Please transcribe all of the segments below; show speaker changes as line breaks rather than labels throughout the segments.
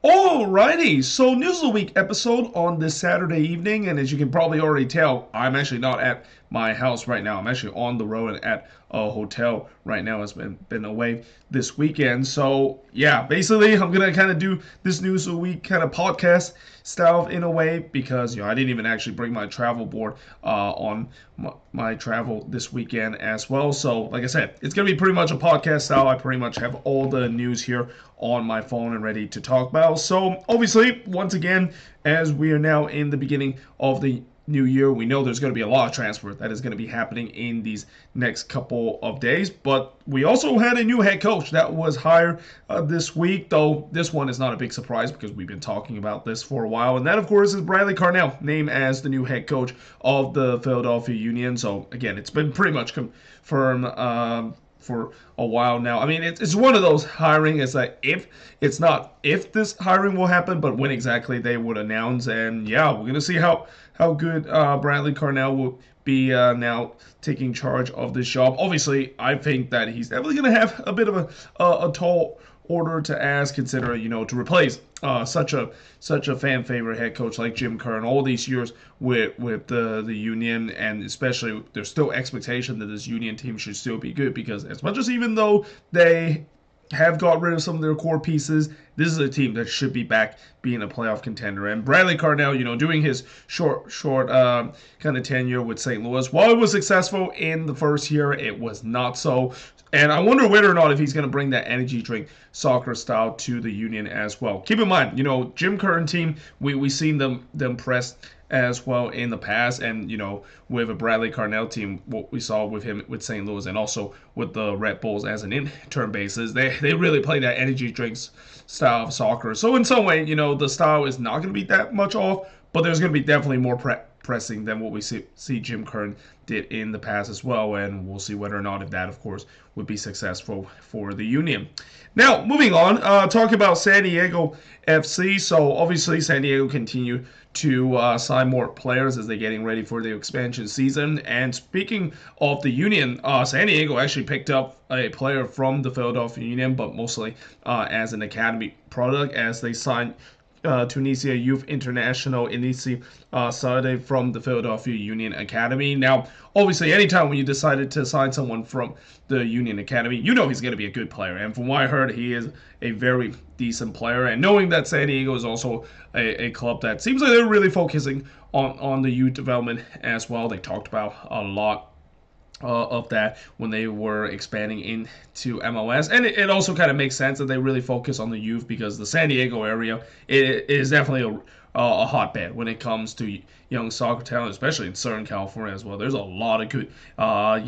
Alrighty, so News of the Week episode on this Saturday evening, and as you can probably already tell, I'm actually not at my house right now. I'm actually on the road and at a hotel right now. It's been away this weekend, so yeah, basically I'm gonna kind of do this News of the Week kind of podcast style in a way because I didn't even actually bring my travel board on my travel this weekend as well. So like I said, it's gonna be pretty much a podcast style. I pretty much have all the news here on my phone and ready to talk about. So obviously, once again, as we are now in the beginning of the new year, we know there's going to be a lot of transfer that is going to be happening in these next couple of days. But we also had a new head coach that was hired this week, though this one is not a big surprise because we've been talking about this for a while. And that, of course, is Bradley Carnell, named as the new head coach of the Philadelphia Union. So again, it's been pretty much confirmed for a while now. I mean, it's one of those hiring. It's like it's not if this hiring will happen, but when exactly they would announce. And yeah, we're gonna see how good Bradley Carnell will be now taking charge of this job. Obviously, I think that he's definitely gonna have a bit of a tall order to ask, considering to replace such a fan favorite head coach like Jim Kern all these years with the Union, and especially there's still expectation that this Union team should still be good because as much as even though they have got rid of some of their core pieces, this is a team that should be back being a playoff contender. And Bradley Carnell, doing his short kind of tenure with St. Louis, while it was successful in the first year, it was not so. And I wonder whether or not if he's going to bring that energy drink soccer style to the Union as well. Keep in mind, Jim Curran team, we seen them press as well in the past, and with a Bradley Carnell team, what we saw with him with St. Louis and also with the Red Bulls as an intern basis, they really play that energy drinks style of soccer. So in some way, the style is not going to be that much off, but there's going to be definitely more pressing than what we see Jim Kern did in the past as well, and we'll see whether or not if that, of course, would be successful for the Union. Now, moving on, talking about San Diego FC. So obviously, San Diego continue to sign more players as they're getting ready for the expansion season. And speaking of the Union, San Diego actually picked up a player from the Philadelphia Union, but mostly as an academy product as they signed Tunisia Youth International Inisi Saade from the Philadelphia Union Academy. Now, obviously, anytime when you decided to sign someone from the Union Academy, he's going to be a good player. And from what I heard, he is a very decent player. And knowing that San Diego is also a club that seems like they're really focusing on the youth development as well, they talked about a lot of that when they were expanding into MLS. And it also kind of makes sense that they really focus on the youth because the San Diego area is definitely a hotbed when it comes to young soccer talent, especially in Southern California as well. There's a lot of good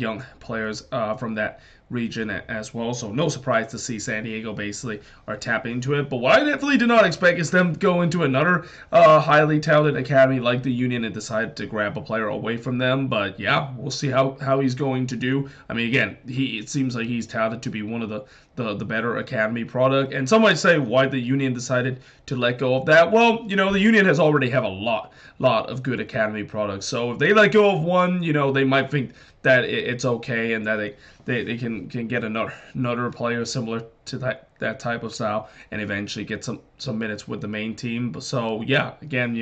young players from that region as well. So no surprise to see San Diego basically are tapping into it. But what I definitely did not expect is them go into another highly talented academy like the Union and decide to grab a player away from them. But yeah, we'll see how he's going to do. I mean, again, it seems like he's touted to be one of the better academy product. And some might say why the Union decided to let go of that. Well, the Union has already have a lot of good academy products. So if they let go of one, they might think that it's okay and that they can get another player similar to that type of style and eventually get some minutes with the main team. So yeah, again,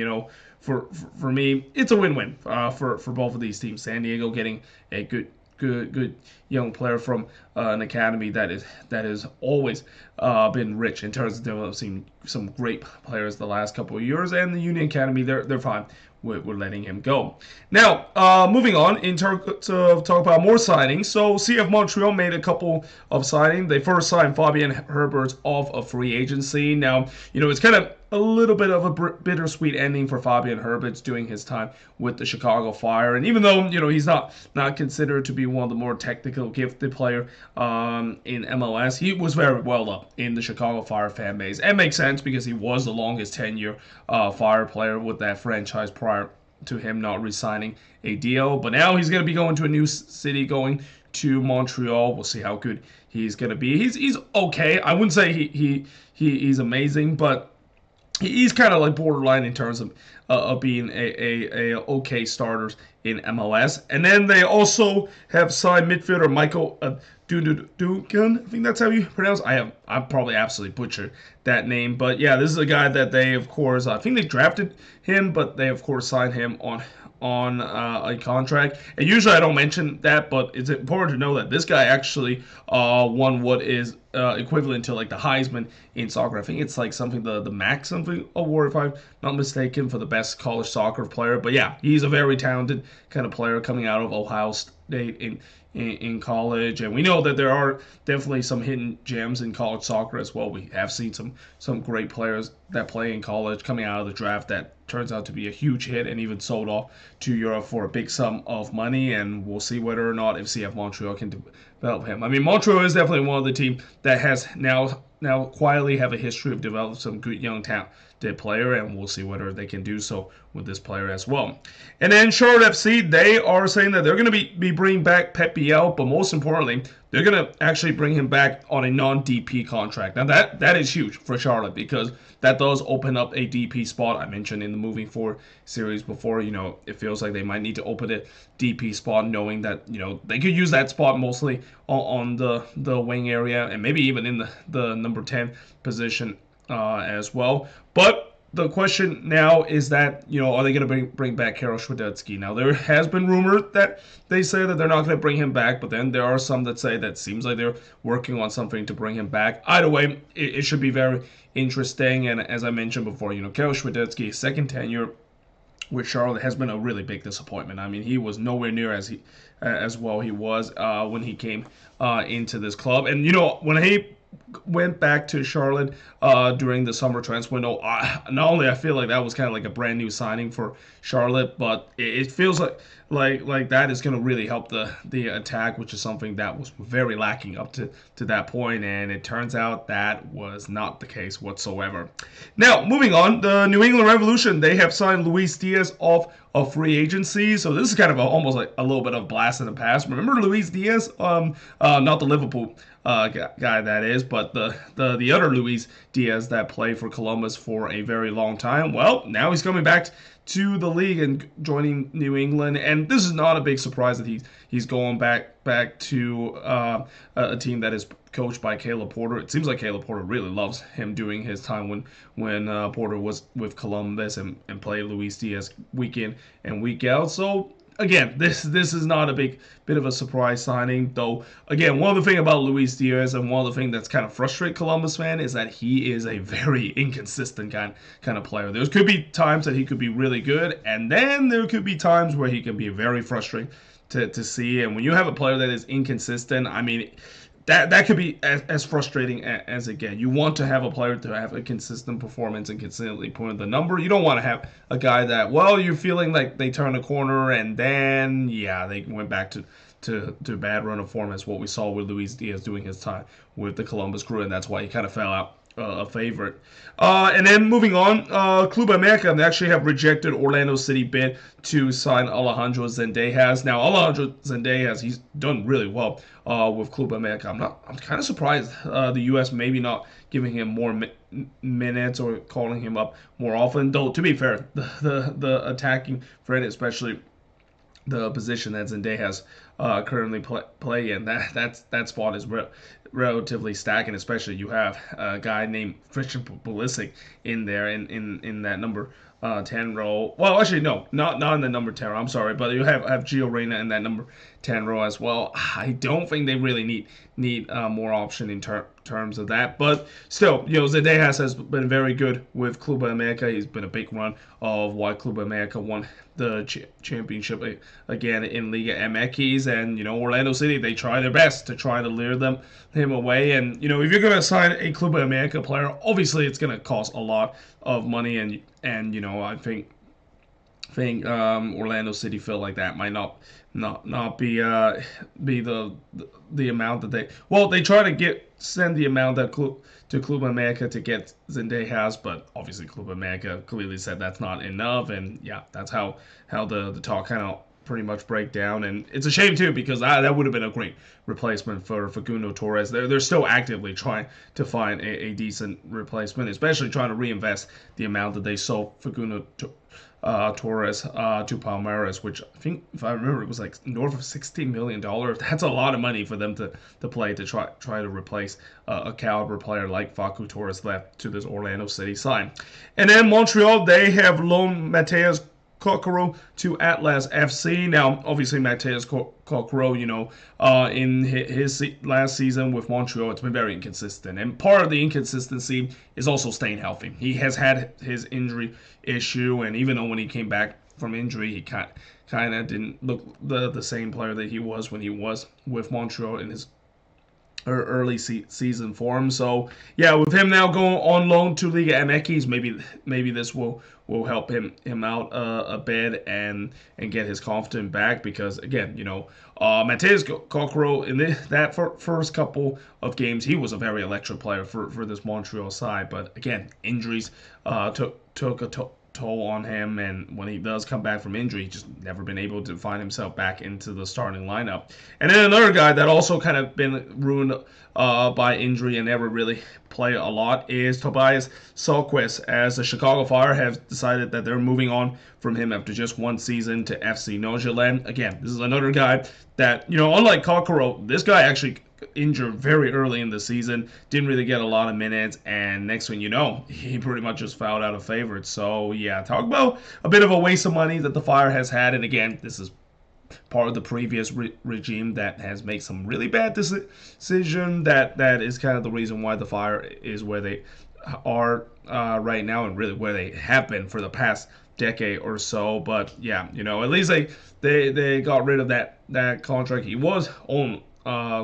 for me, it's a win-win for both of these teams. San Diego getting a good young player from an academy that has always been rich in terms of developing some great players the last couple of years, and the Union Academy they're fine with letting him go. Now, moving on in terms of talk about more signings. So CF Montreal made a couple of signings. They first signed Fabian Herbert off of free agency. Now, it's kind of a little bit of a bittersweet ending for Fabian Herbert doing his time with the Chicago Fire. And even though, he's not considered to be one of the more technical gifted player in MLS, he was very well up in the Chicago Fire fan base. And makes sense because he was the longest tenure Fire player with that franchise prior to him not re-signing a deal. But now he's going to be going to a new city, going to Montreal. We'll see how good he's going to be. He's okay. I wouldn't say he's amazing, but he's kind of like borderline in terms of of being a okay starters in MLS. And then they also have signed midfielder Michael Dugan. I think that's how you pronounce. I probably absolutely butchered that name, but yeah, this is a guy that they, of course, I think they drafted him, but they of course signed him on a contract. And usually I don't mention that, but it's important to know that this guy actually won what is equivalent to like the Heisman in soccer. I think it's like something the Max something award, if I'm not mistaken, for the best college soccer player. But yeah, he's a very talented kind of player coming out of Ohio State in college, and we know that there are definitely some hidden gems in college soccer as well. We have seen some great players that play in college coming out of the draft that turns out to be a huge hit and even sold off to Europe for a big sum of money, and we'll see whether or not FCF Montreal can develop him. I mean, Montreal is definitely one of the teams that has now quietly have a history of developing some good young talented player, and we'll see whether they can do so with this player as well. And then Charlotte FC, they are saying that they're going to be bringing back Pep Biel, but most importantly, they're going to actually bring him back on a non-DP contract. Now that is huge for Charlotte because that does open up a DP spot. I mentioned in the Moving Forward series before, it feels like they might need to open a DP spot, knowing that, they could use that spot mostly on the wing area and maybe even in the number 10 position as well. But the question now is that, are they going to bring back Karol Świderski? Now, there has been rumor that they say that they're not going to bring him back, but then there are some that say that seems like they're working on something to bring him back. Either way, it should be very interesting. And as I mentioned before, Karol Świderski, second tenure with Charlotte, has been a really big disappointment. I mean, he was nowhere near as well he was when he came into this club. And, when he went back to Charlotte during the summer transfer window, not only I feel like that was kind of like a brand new signing for Charlotte, but it feels like that is going to really help the attack, which is something that was very lacking up to that point, and it turns out that was not the case whatsoever. Now, moving on, the New England Revolution, they have signed Luis Diaz off of free agency, so this is kind of almost like a little bit of blast in the past. Remember Luis Diaz? Not the Liverpool guy that is, but the other Luis Diaz that played for Columbus for a very long time. Well, now he's coming back to the league and joining New England, and this is not a big surprise that he's going back to a team that is coached by Caleb Porter. It seems like Caleb Porter really loves him during his time when Porter was with Columbus and played Luis Diaz week in and week out. So again, this is not a bit of a surprise signing, though. Again, one of the things about Luis Diaz and one of the things that's kind of frustrated Columbus fan is that he is a very inconsistent kind of player. There could be times that he could be really good, and then there could be times where he can be very frustrating to see. And when you have a player that is inconsistent, I mean, that could be as frustrating as it gets. You want to have a player to have a consistent performance and consistently put in the number. You don't want to have a guy that, you're feeling like they turned a corner and then, they went back to bad run of form, as what we saw with Luis Diaz doing his time with the Columbus Crew, and that's why he kind of fell out a favorite. And then moving on, Club America, they actually have rejected Orlando City bid to sign Alejandro Zendejas. Now, Alejandro Zendejas, he's done really well with Club America. I'm kind of surprised the U.S. maybe not giving him more minutes or calling him up more often. Though, to be fair, the attacking threat, especially the position that Zendejas currently play in, that spot is relatively stacked, and especially you have a guy named Christian Pulisic in there in that number 10 role. Well, actually, no, not in the number 10 role, I'm sorry, but you have Gio Reyna in that number 10 role as well. I don't think they really need more option in terms of that, but still, Zendejas has been very good with Club America. He's been a big run of why Club America won the championship again in Liga MX, and Orlando City, they try their best to try to lure him away. And if you're going to sign a Club America player, obviously it's going to cost a lot of money, and I think Orlando City feel like that might not be the amount that they try to send the amount that to Club America to get Zendejas, but obviously Club America clearly said that's not enough, and that's how the talk kind of pretty much break down. And it's a shame too, because that would have been a great replacement for Facundo Torres. They're still actively trying to find a decent replacement, especially trying to reinvest the amount that they sold Facundo Torres to Palmeiras, which I think, if I remember, it was like north of $16 million. That's a lot of money for them to play to try to replace a caliber player like Facu Torres left to this Orlando City side. And then Montreal, they have loaned Mateus Kokoro to Atlas FC. Now, obviously, Mateus Kokoro, in his last season with Montreal, it's been very inconsistent. And part of the inconsistency is also staying healthy. He has had his injury issue, and even though when he came back from injury, he kind of didn't look the same player that he was when he was with Montreal in his early season form. So yeah, with him now going on loan to Liga MX, maybe this will help him out a bit and get his confidence back, because again, Mateus Kokoro in that first couple of games, he was a very electric player for this Montreal side, but again, injuries took a toll on him, and when he does come back from injury, he's just never been able to find himself back into the starting lineup. And then another guy that also kind of been ruined by injury and never really play a lot is Tobias Sahlquist, as the Chicago Fire have decided that they're moving on from him after just one season to FC Nordsjælland. Again, this is another guy that, unlike Kokoro, this guy actually injured very early in the season, didn't really get a lot of minutes, and next thing you know, he pretty much just fouled out of favorites. So yeah, talk about a bit of a waste of money that the Fire has had. And again, this is part of the previous regime that has made some really bad decision. That is kind of the reason why the Fire is where they are right now, and really where they have been for the past decade or so. But yeah, at least they got rid of that contract. He was on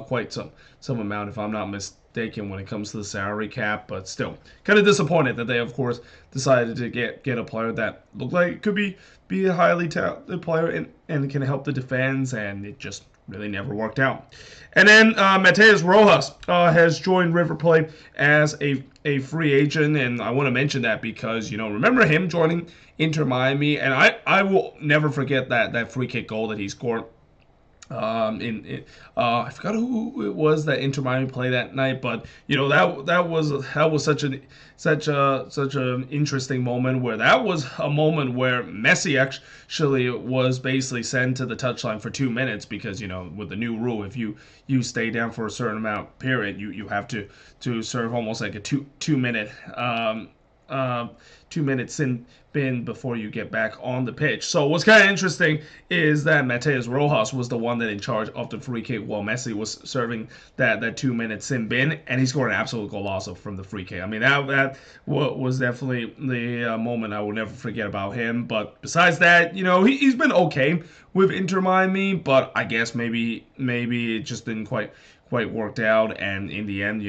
quite some amount, if I'm not mistaken, when it comes to the salary cap, but still kind of disappointed that they, of course, decided to get a player that looked like it could be a highly talented player and can help the defense, and it just really never worked out. And then Mateus Rojas has joined River Plate as a free agent, and I want to mention that because, remember him joining Inter Miami, and I will never forget that free kick goal that he scored. I forgot who it was that Inter Miami played that night, but that was such an interesting moment, where that was a moment where Messi actually was basically sent to the touchline for 2 minutes, because with the new rule, if you stay down for a certain amount period, you have to serve almost like a two minute 2 minutes sin bin before you get back on the pitch. So what's kind of interesting is that Mateus Rojas was the one that in charge of the free kick, while Messi was serving that 2 minute sin bin, and he scored an absolute goal also from the free kick. I mean, that was definitely the moment I will never forget about him. But besides that, he's been okay with Inter Miami, but I guess maybe it just didn't quite worked out, and in the end,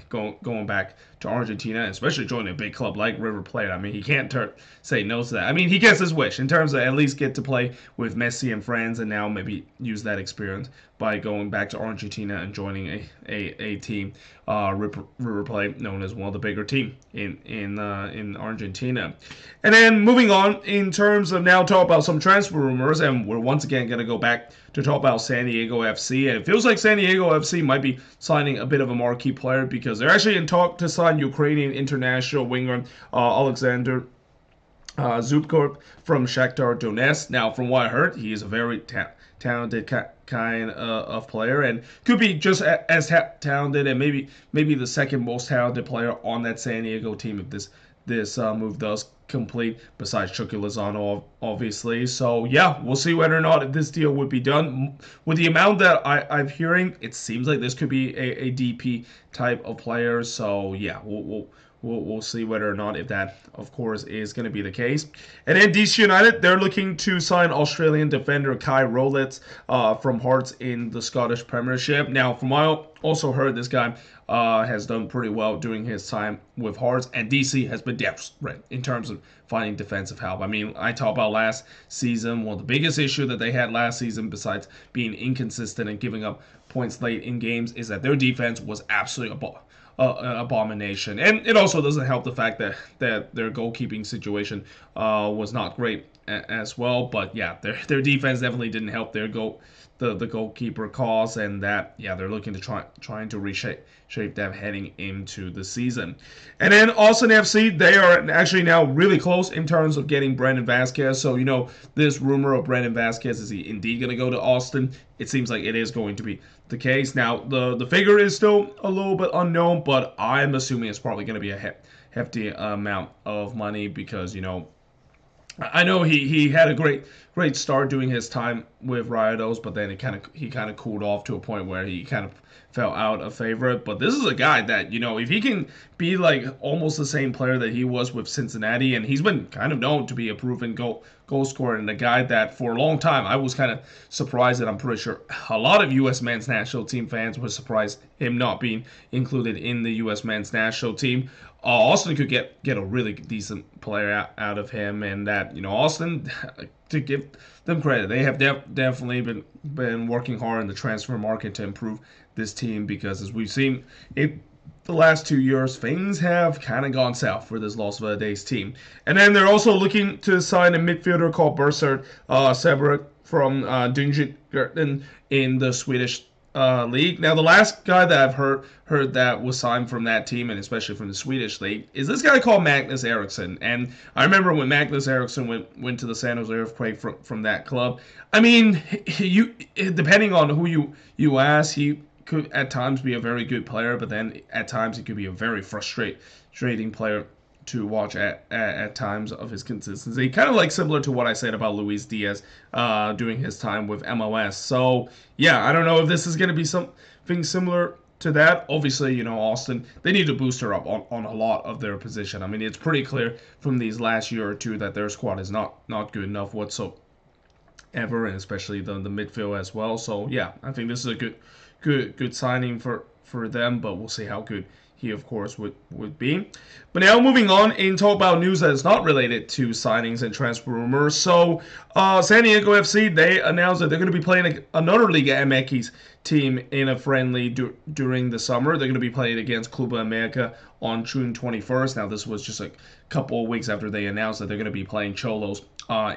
going back to Argentina, especially joining a big club like River Plate, I mean, he can't say no to that. I mean, he gets his wish in terms of at least get to play with Messi and friends, and now maybe use that experience by going back to Argentina and joining a team, River Plate, known as one of the bigger team in Argentina. And then moving on, in terms of now talk about some transfer rumors, and we're once again going to go back to talk about San Diego FC, and it feels like San Diego FC might be signing a bit of a marquee player, because they're actually in talk to sign Ukrainian international winger Alexander Zubkov from Shakhtar Donetsk. Now, from what I heard, he is a very talented kind of player, and could be just as talented, and maybe the second most talented player on that San Diego team if this move does complete, besides Chucky Lozano, obviously. So yeah, we'll see whether or not if this deal would be done. With the amount that I'm hearing, it seems like this could be a DP type of player. So yeah, we'll see whether or not if that, of course, is going to be the case. And then DC United, they're looking to sign Australian defender Kai Rowletts from Hearts in the Scottish Premiership. Now, from what I also heard, this guy has done pretty well during his time with Hearts, and DC has been desperate in terms of finding defensive help. I mean, I talked about last season, one of the biggest issue that they had last season, besides being inconsistent and giving up points late in games, is that their defense was absolutely an abomination. And it also doesn't help the fact that their goalkeeping situation was not great as well. But yeah, their defense definitely didn't help their the goalkeeper cause, and that yeah they're looking to trying to shape them heading into the season. And then Austin FC, they are actually now really close in terms of getting Brandon Vasquez. So this rumor of Brandon Vasquez, is he indeed going to go to Austin? It seems like it is going to be the case. Now the figure is still a little bit unknown, but I'm assuming it's probably going to be a hefty amount of money because I know he had a great start doing his time with Rayados, but then he kind of cooled off to a point where he kind of fell out of favor. But this is a guy that if he can be like almost the same player that he was with Cincinnati, and he's been kind of known to be a proven goal scorer and a guy that for a long time I was kind of surprised that I'm pretty sure a lot of U.S. men's national team fans were surprised him not being included in the U.S. men's national team. Austin could get a really decent player out of him, and that Austin, to give them credit, they have definitely been working hard in the transfer market to improve this team, because as we've seen in the last 2 years, things have kind of gone south for this Las Verdes team. And then they're also looking to sign a midfielder called Bursard Severik from Dyngjit in the Swedish league. Now, the last guy that I've heard that was signed from that team, and especially from the Swedish league, is this guy called Magnus Eriksson. And I remember when Magnus Eriksson went to the San Jose Earthquake from that club. I mean, depending on who you ask, he could at times be a very good player, but then at times he could be a very frustrating player to watch at times of his consistency. Kind of like similar to what I said about Luis Diaz during his time with MLS. So, yeah, I don't know if this is going to be something similar to that. Obviously, Austin, they need to boost her up on a lot of their position. I mean, it's pretty clear from these last year or two that their squad is not good enough whatsoever, and especially the midfield as well. So, yeah, I think this is a good signing for them, but we'll see how good he, of course, would be. But now moving on and talk about news that is not related to signings and transfer rumors. So San Diego FC, they announced that they're going to be playing another Liga MX team in a friendly during the summer. They're going to be playing against Club America on June 21st. Now, this was just a couple of weeks after they announced that they're going to be playing Cholos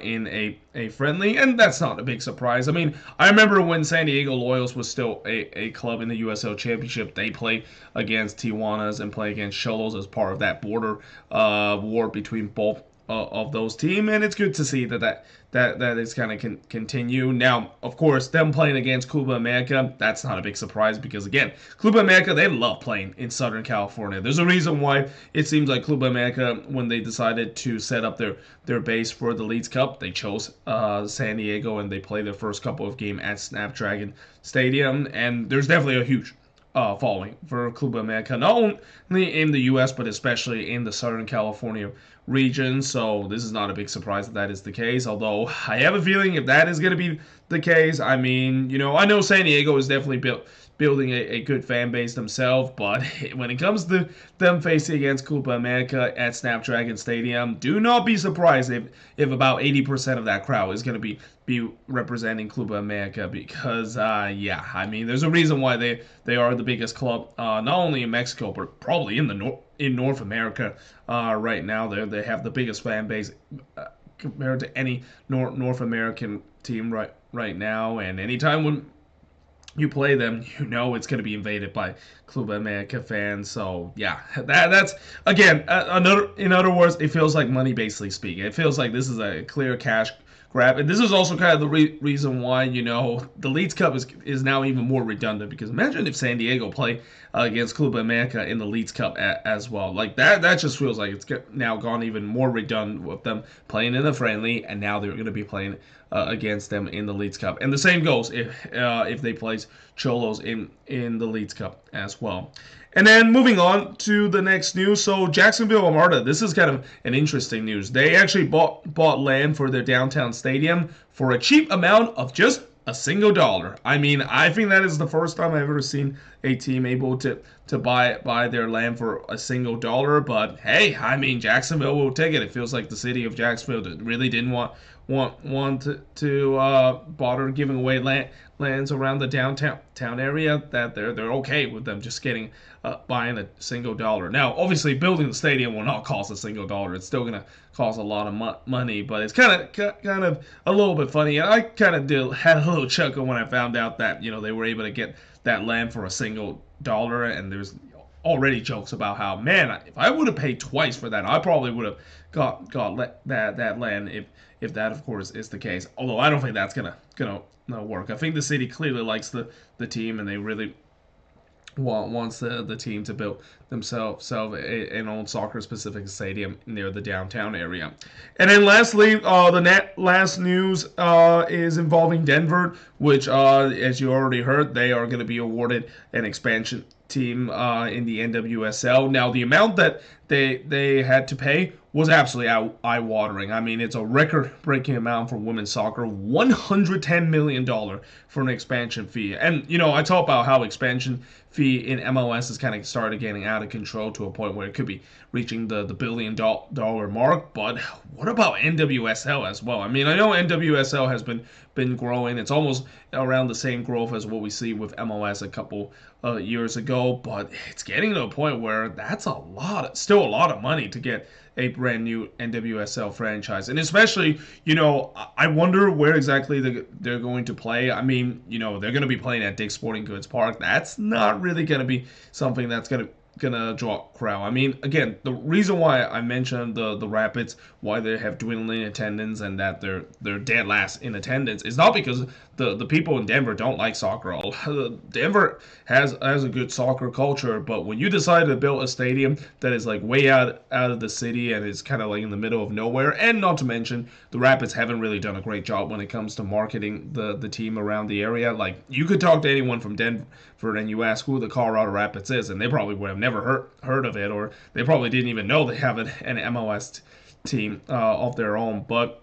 in a friendly, and that's not a big surprise. I mean, I remember when San Diego Loyals was still a club in the USL Championship, they played against Tijuanas and played against Cholos as part of that border war between both of those teams, and it's good to see that is kind of continue. Now, of course, them playing against Club America, that's not a big surprise because, again, Club America, they love playing in Southern California. There's a reason why it seems like Club America, when they decided to set up their base for the Leeds Cup, they chose San Diego, and they played their first couple of games at Snapdragon Stadium, and there's definitely a huge following for Club America, not only in the U.S., but especially in the Southern California region. So this is not a big surprise that is the case, although I have a feeling if that is going to be the case, I mean, I know San Diego is definitely building a good fan base themselves, but when it comes to them facing against Club America at Snapdragon Stadium, do not be surprised if about 80% of that crowd is going to be representing Club America, because yeah, I mean, there's a reason why they are the biggest club not only in Mexico but probably in North America right now. They have the biggest fan base compared to any North American team right now, and anytime when you play them, it's going to be invaded by Club America fans. So yeah, that's again in other words, it feels like money basically speaking. It feels like this is a clear cash grab, and this is also kind of the reason why the Leeds Cup is now even more redundant, because imagine if San Diego play against Club America in the Leeds Cup as well. Like that just feels like it's now gone even more redundant with them playing in a friendly, and now they're going to be playing against them in the Leeds Cup. And the same goes if they play Cholos in the Leeds Cup as well. And then moving on to the next news. So Jacksonville Armada, this is kind of an interesting news. They actually bought land for their downtown stadium for a cheap amount of just $1. I mean, I think that is the first time I've ever seen a team able to buy their land for a single dollar. But hey, I mean, Jacksonville will take it. It feels like the city of Jacksonville really didn't want to bother giving away lands around the downtown area, that they're okay with them just getting buying a single dollar. Now, obviously, building the stadium will not cost a single dollar. It's still gonna cost a lot of money, but it's kind of a little bit funny. And I kind of had a little chuckle when I found out that they were able to get that land for a single dollar, and there's already jokes about how, man, if I would have paid twice for that, I probably would have got that land if that, of course, is the case. Although I don't think that's gonna work. I think the city clearly likes the team, and they really wants the team to build themselves an own soccer specific stadium near the downtown area. And then lastly, the last news is involving Denver, which as you already heard, they are going to be awarded an expansion team in the NWSL. Now, the amount that they had to pay was absolutely eye-watering. I mean, it's a record-breaking amount for women's soccer, $110 million for an expansion fee. And, I talk about how expansion fee in MLS has kind of started getting out of control to a point where it could be reaching the billion-dollar mark. But what about NWSL as well? I mean, I know NWSL has been growing. It's almost around the same growth as what we see with MLS a couple years ago, but it's getting to a point where that's still a lot of money to get a brand new NWSL franchise. And especially, I wonder where exactly they're going to play. I mean, they're going to be playing at Dick's Sporting Goods Park. That's not really going to be something that's going to draw crowd. I mean, again, the reason why I mentioned the Rapids, why they have dwindling attendance and that they're dead last in attendance, is not because the people in Denver don't like soccer. Denver has a good soccer culture, but when you decide to build a stadium that is like way out of the city and is kind of like in the middle of nowhere, and not to mention the Rapids haven't really done a great job when it comes to marketing the team around the area. Like, you could talk to anyone from Denver and you ask who the Colorado Rapids is, and they probably would have never heard of it, or they probably didn't even know they have an MLS team of their own. But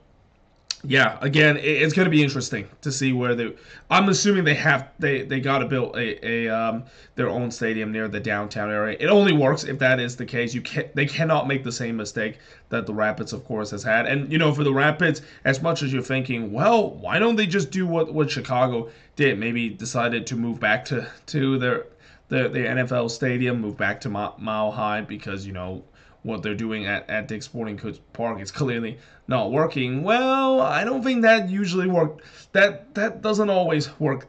yeah, again, it's going to be interesting to see where I'm assuming they got to build their own stadium near the downtown area. It only works if that is the case. They cannot make the same mistake that the Rapids, of course, has had. And for the Rapids, as much as you're thinking, well, why don't they just do what Chicago did? Maybe decided to move back to the NFL stadium, move back to Mile High, because what they're doing at Dick's Sporting Goods Park is clearly not working. Well, I don't think that usually that doesn't always work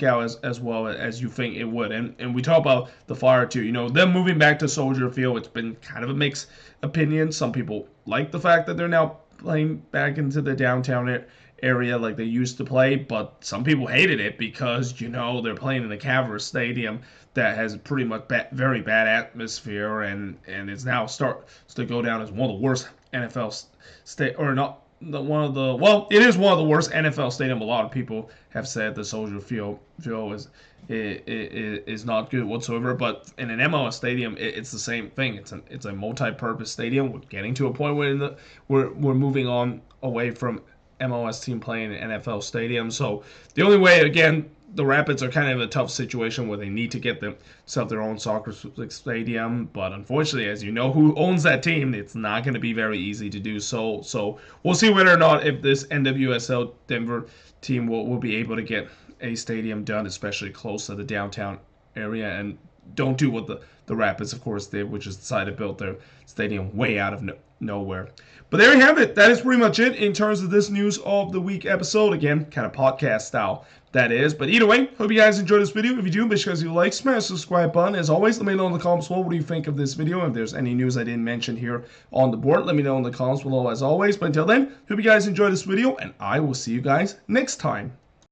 out as well as you think it would. And we talk about the Fire too. Them moving back to Soldier Field, it's been kind of a mixed opinion. Some people like the fact that they're now playing back into the downtown area like they used to play, but some people hated it because they're playing in the Cavaliers Stadium that has pretty much very bad atmosphere, and it's now starts to go down as one of the worst NFL or not one of the it is one of the worst NFL stadium. A lot of people have said the Soldier Field is not good whatsoever, but in an MLS stadium, it's the same thing. It's a multi-purpose stadium. We're getting to a point where we're moving on away from MLS team playing in NFL stadium. So the only way, again, the Rapids are kind of in a tough situation where they need to get themselves their own soccer stadium. But unfortunately, as you know who owns that team, it's not going to be very easy to do so. So we'll see whether or not if this NWSL Denver team will be able to get a stadium done, especially close to the downtown area, and don't do what the Rapids, of course, did, which is decide to build their stadium way out of nowhere. But there you have it. That is pretty much it in terms of this News of the Week episode. Again, kind of podcast style, that is. But either way, hope you guys enjoyed this video. If you do, make sure you like, smash the subscribe button. As always, let me know in the comments below what do you think of this video. If there's any news I didn't mention here on the board, let me know in the comments below as always. But until then, hope you guys enjoyed this video, and I will see you guys next time.